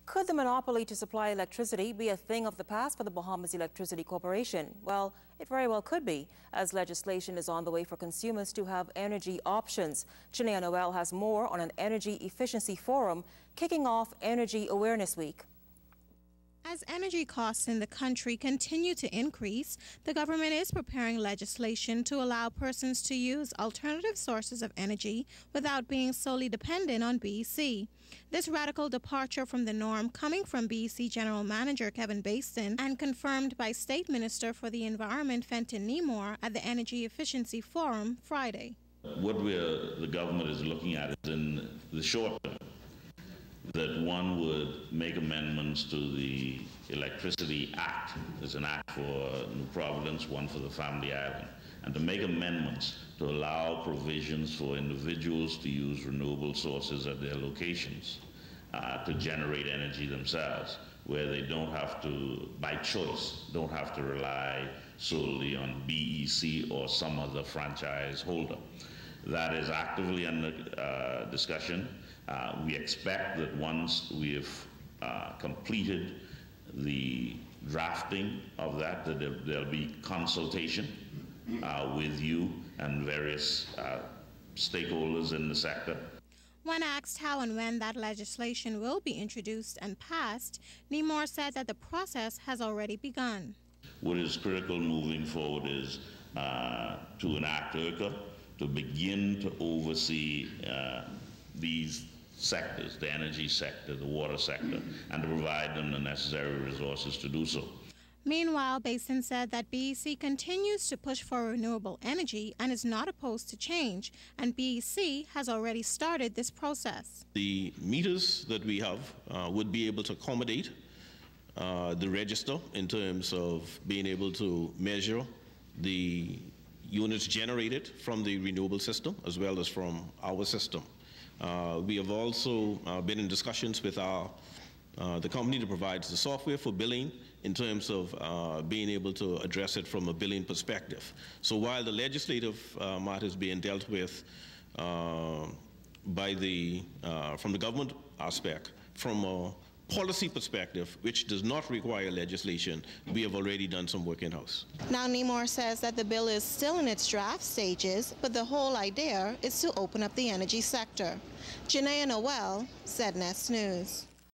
Could the monopoly to supply electricity be a thing of the past for the Bahamas Electricity Corporation? Well, it very well could be, as legislation is on the way for consumers to have energy options. Janaea Noel has more on an energy efficiency forum kicking off Energy Awareness Week. As energy costs in the country continue to increase, the government is preparing legislation to allow persons to use alternative sources of energy without being solely dependent on B.E.C. This radical departure from the norm coming from B.E.C. General Manager Kevin Basin and confirmed by State Minister for the Environment Fenton Nemore at the Energy Efficiency Forum Friday. What the government is looking at is in the short term, that one would make amendments to the Electricity Act. There's an act for New Providence, one for the Family Island, and to make amendments to allow provisions for individuals to use renewable sources at their locations to generate energy themselves, where they don't have to, by choice, don't have to rely solely on B.E.C. or some other franchise holder. That is actively under discussion. We expect that once we have completed the drafting of that, there'll be consultation with you and various stakeholders in the sector. When asked how and when that legislation will be introduced and passed, Nemore said that the process has already begun. What is critical moving forward is to enact ERCA, to begin to oversee these sectors, the energy sector, the water sector, and to provide them the necessary resources to do so. Meanwhile, Basin said that B.E.C. continues to push for renewable energy and is not opposed to change, and B.E.C. has already started this process. The meters that we have would be able to accommodate the register in terms of being able to measure the units generated from the renewable system as well as from our system. We have also been in discussions with the company that provides the software for billing in terms of being able to address it from a billing perspective. So while the legislative matter is being dealt with from the government aspect, from a policy perspective, which does not require legislation, we have already done some work in-house. Now, Nemore says that the bill is still in its draft stages, but the whole idea is to open up the energy sector. Janaea Noel, ZNS News.